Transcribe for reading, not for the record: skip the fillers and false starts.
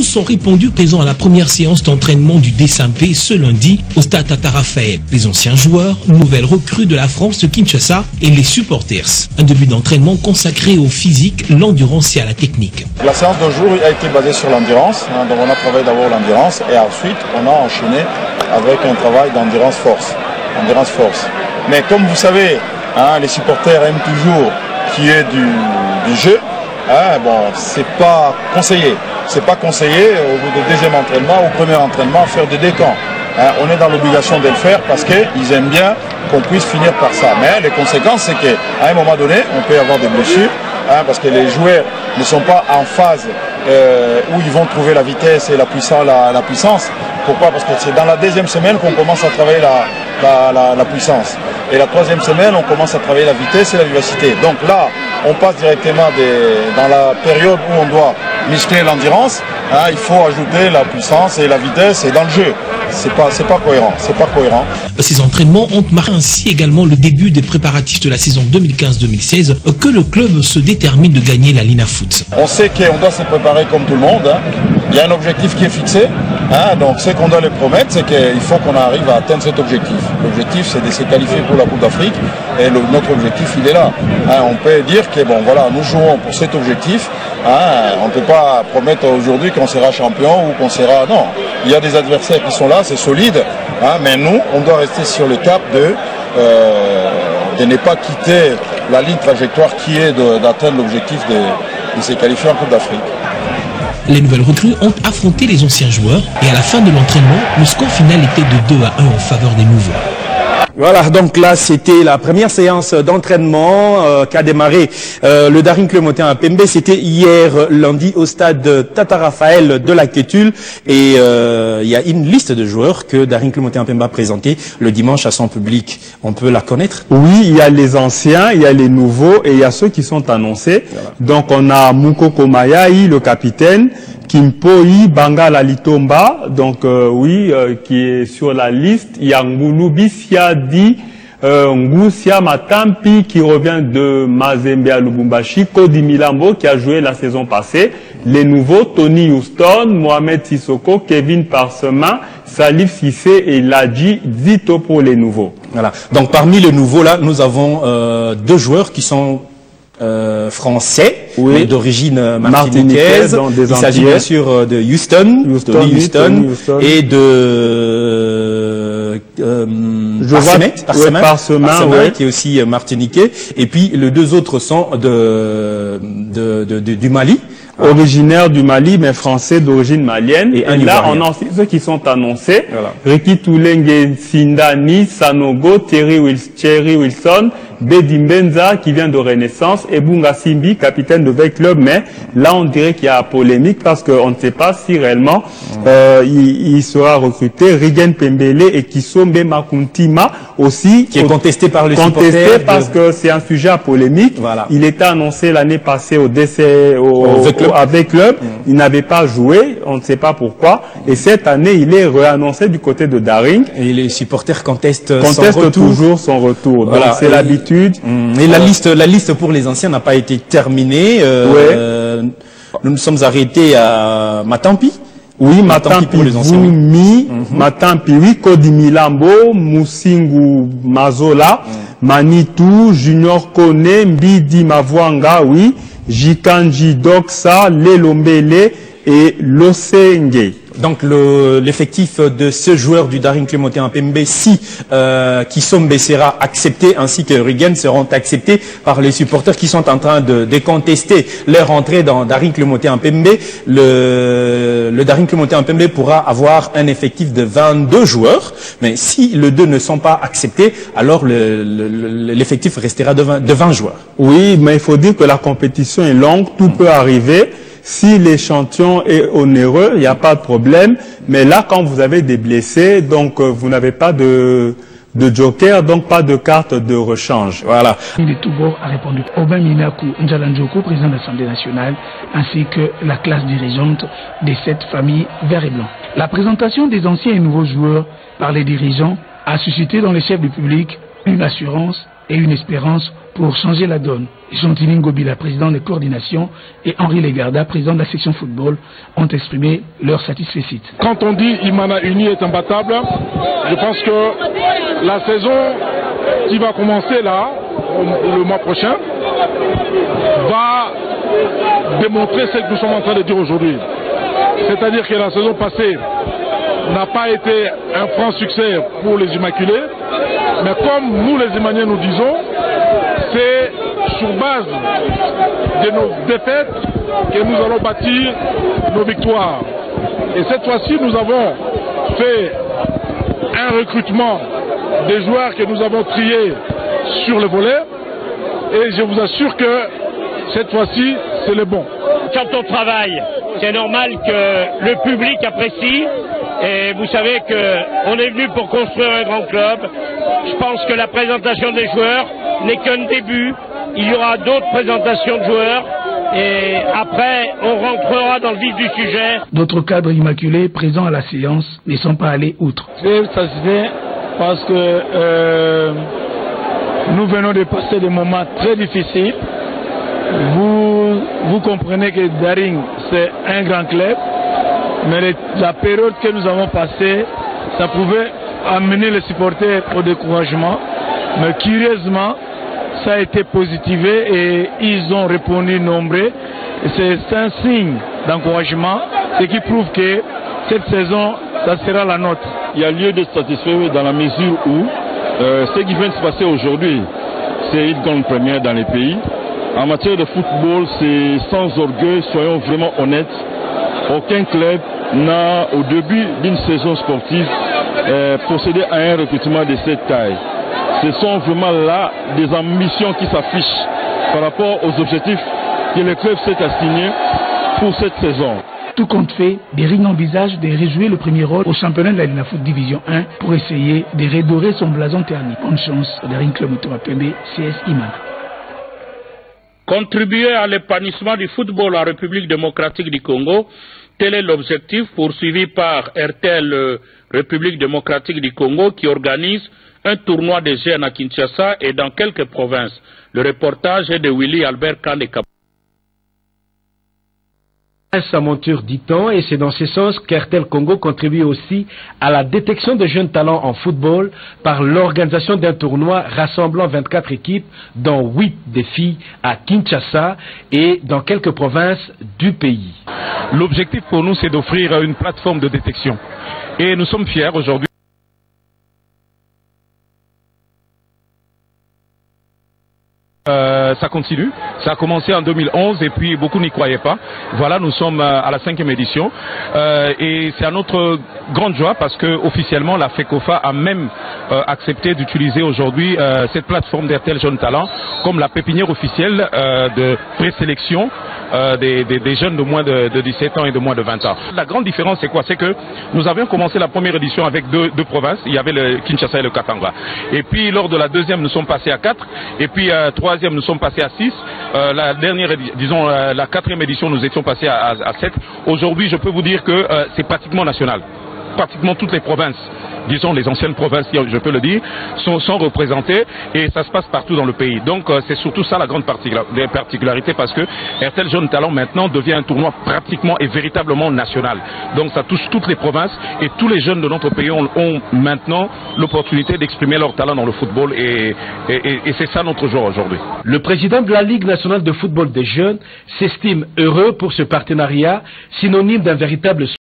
Tous sont répondus présents à la première séance d'entraînement du D5P ce lundi au stade Tata Raphaël. Les anciens joueurs, nouvelles recrues de la France de Kinshasa et les supporters. Un début d'entraînement consacré au physique, l'endurance et à la technique. La séance d'un jour a été basée sur l'endurance. Donc on a travaillé d'abord l'endurance et ensuite on a enchaîné avec un travail d'endurance-force. Mais comme vous savez, les supporters aiment toujours qu'il y ait du jeu. Bon, c'est pas conseillé. C'est pas conseillé au bout du deuxième entraînement, au premier entraînement, faire des décans. On est dans l'obligation de le faire parce qu'ils aiment bien qu'on puisse finir par ça. Mais les conséquences, c'est qu'à un moment donné, on peut avoir des blessures parce que les joueurs ne sont pas en phase où ils vont trouver la vitesse et la puissance. Pourquoi? Parce que c'est dans la deuxième semaine qu'on commence à travailler la puissance. Et la troisième semaine, on commence à travailler la vitesse et la vivacité. Donc là, on passe directement dans la période où on doit muscler l'endurance. Il faut ajouter la puissance et la vitesse et dans le jeu. C'est pas cohérent. Ces entraînements ont marqué ainsi également le début des préparatifs de la saison 2015-2016 que le club se détermine de gagner la Lina Foot. On sait qu'on doit se préparer comme tout le monde. Il y a un objectif qui est fixé. Donc ce qu'on doit les promettre, c'est qu'il faut qu'on arrive à atteindre cet objectif. L'objectif, c'est de se qualifier pour la Coupe d'Afrique et notre objectif, il est là. On peut dire que bon, voilà, nous jouons pour cet objectif. On ne peut pas promettre aujourd'hui qu'on sera champion ou qu'on sera... Non, il y a des adversaires qui sont là, c'est solide. Mais nous, on doit rester sur le cap de ne pas quitter la ligne trajectoire qui est d'atteindre l'objectif de se qualifier en Coupe d'Afrique. Les nouvelles recrues ont affronté les anciens joueurs et à la fin de l'entraînement, le score final était de 2-1 en faveur des nouveaux. Voilà, donc là c'était la première séance d'entraînement qu'a démarré le Daring Club Motin Pembe. C'était hier lundi au stade Tata Raphaël de la Quétule et il y a une liste de joueurs que Daring Club Motin Pembe a présenté le dimanche à son public. On peut la connaître? Oui, il y a les anciens, il y a les nouveaux et il y a ceux qui sont annoncés. Voilà. Donc on a Mukoko Mayaï, le capitaine, Kimpoi Bangala Litomba, donc qui est sur la liste. Il y a Ngulu Bissiadi, Ngusia Matampi qui revient de Mazembe à Lubumbashi, Cody Milambo qui a joué la saison passée, les nouveaux Tony Houston, Mohamed Sissoko, Kevin Parsemin, Salif Sissé et Ladji Zito pour les nouveaux. Voilà. Donc parmi les nouveaux là, nous avons deux joueurs qui sont français, mais d'origine martiniquaise. Il s'agit bien sûr de Houston et de Parsemin, qui est aussi martiniquais. Et puis les deux autres sont du Mali. Originaire du Mali, mais français d'origine malienne. Et là, on a aussi ceux qui sont annoncés. Voilà. Ricky Toulenge Sindani, Sanogo, Thierry Wilson, Bedi Mbenza, qui vient de Renaissance, et Bunga Simbi, capitaine de Veil Club. Mais là, on dirait qu'il y a polémique parce qu'on ne sait pas si réellement il sera recruté. Rigen Pembele et Kisombe Makuntima aussi. Qui est contesté par les supporters. Contesté parce que c'est un sujet à polémique. Voilà. Il était annoncé l'année passée avec club, il n'avait pas joué, on ne sait pas pourquoi, et cette année il est réannoncé du côté de Daring. Et les supporters contestent toujours son retour. Voilà. Donc c'est l'habitude. Et la liste pour les anciens n'a pas été terminée. Nous nous sommes arrêtés à Matampi. Oui, Matampi pour les anciens. Matampi, oui, Cody Milambo, Musingu Mazola, Manitou, Junior Kone, Mbidi Mavwanga, oui. Jikanji Doksa, Lelombele et Losenge. Donc l'effectif de ce joueur du Daring Club Motin Pembe, si Kisombe sera accepté ainsi que Rigen seront acceptés par les supporters qui sont en train de contester leur entrée dans Daring Club Motin Pembe, le Daring Club Motin Pembe pourra avoir un effectif de 22 joueurs, mais si les deux ne sont pas acceptés, alors l'effectif restera de 20 joueurs. Oui, mais il faut dire que la compétition est longue, tout peut arriver. Si l'échantillon est onéreux, il n'y a pas de problème. Mais là, quand vous avez des blessés, donc vous n'avez pas de joker, donc pas de carte de rechange. Voilà. Le Togo a répondu. Aubin Minakou Ndjalandjoko, président de l'Assemblée nationale, ainsi que la classe dirigeante des 7 familles vert et blanc. La présentation des anciens et nouveaux joueurs par les dirigeants a suscité dans les chefs du public une assurance et une espérance pour changer la donne. Jean-Tini Ngobila, président de coordination, et Henri Legarda, président de la section football, ont exprimé leur satisfaction. Quand on dit Imana Uni est imbattable, je pense que la saison qui va commencer là, le mois prochain, va démontrer ce que nous sommes en train de dire aujourd'hui. C'est-à-dire que la saison passée n'a pas été un franc succès pour les Immaculés, mais comme nous les Imaniens nous disons, c'est sur base de nos défaites que nous allons bâtir nos victoires. Et cette fois-ci, nous avons fait un recrutement des joueurs que nous avons triés sur le volet, et je vous assure que cette fois-ci, c'est le bon. Quand on travaille, c'est normal que le public apprécie. Et vous savez qu'on est venu pour construire un grand club. Je pense que la présentation des joueurs n'est qu'un début. Il y aura d'autres présentations de joueurs. Et après, on rentrera dans le vif du sujet. D'autres cadres immaculés présents à la séance ne sont pas allés outre. Très satisfait parce que nous venons de passer des moments très difficiles. Vous comprenez que Daring, c'est un grand club. Mais la période que nous avons passée, ça pouvait amener les supporters au découragement. Mais curieusement, ça a été positivé et ils ont répondu nombreux. C'est un signe d'encouragement, ce qui prouve que cette saison, ça sera la nôtre. Il y a lieu d'être satisfait dans la mesure où ce qui vient de se passer aujourd'hui, c'est une grande première dans les pays. En matière de football, c'est sans orgueil, soyons vraiment honnêtes. Aucun club n'a, au début d'une saison sportive, procédé à un recrutement de cette taille. Ce sont vraiment là des ambitions qui s'affichent par rapport aux objectifs que le club s'est assigné pour cette saison. Tout compte fait, Daring envisage de rejouer le premier rôle au championnat de la Lina Foot Division 1 pour essayer de redorer son blason terni. Bonne chance, Daring Club Motora Pembe, CS Imana. Contribuer à l'épanouissement du football en République démocratique du Congo, tel est l'objectif poursuivi par RTL République démocratique du Congo qui organise un tournoi de jeunes à Kinshasa et dans quelques provinces. Le reportage est de Willy Albert Kandeka. Sa monture dit-on, et c'est dans ce sens qu'RTL Congo contribue aussi à la détection de jeunes talents en football par l'organisation d'un tournoi rassemblant 24 équipes, dont 8 des filles à Kinshasa et dans quelques provinces du pays. L'objectif pour nous, c'est d'offrir une plateforme de détection. Et nous sommes fiers aujourd'hui. Ça continue, ça a commencé en 2011 et puis beaucoup n'y croyaient pas. Voilà, nous sommes à la 5e édition et c'est à notre grande joie parce que officiellement la FECOFA a même accepté d'utiliser aujourd'hui cette plateforme d'RTL Jeunes Talents comme la pépinière officielle de présélection des jeunes de moins de 17 ans et de moins de 20 ans. La grande différence c'est quoi? C'est que nous avions commencé la première édition avec deux provinces, il y avait le Kinshasa et le Katanga. Et puis lors de la deuxième nous sommes passés à 4 et puis troisième nous sommes passés à 6. La dernière, disons la 4e édition nous étions passés à 7. Aujourd'hui je peux vous dire que c'est pratiquement national. Pratiquement toutes les provinces, disons les anciennes provinces, je peux le dire, sont représentées et ça se passe partout dans le pays. Donc c'est surtout ça la grande particularité parce que RTL Jeunes Talents maintenant devient un tournoi pratiquement et véritablement national. Donc ça touche toutes les provinces et tous les jeunes de notre pays ont maintenant l'opportunité d'exprimer leur talent dans le football et c'est ça notre joie aujourd'hui. Le président de la Ligue nationale de football des jeunes s'estime heureux pour ce partenariat, synonyme d'un véritable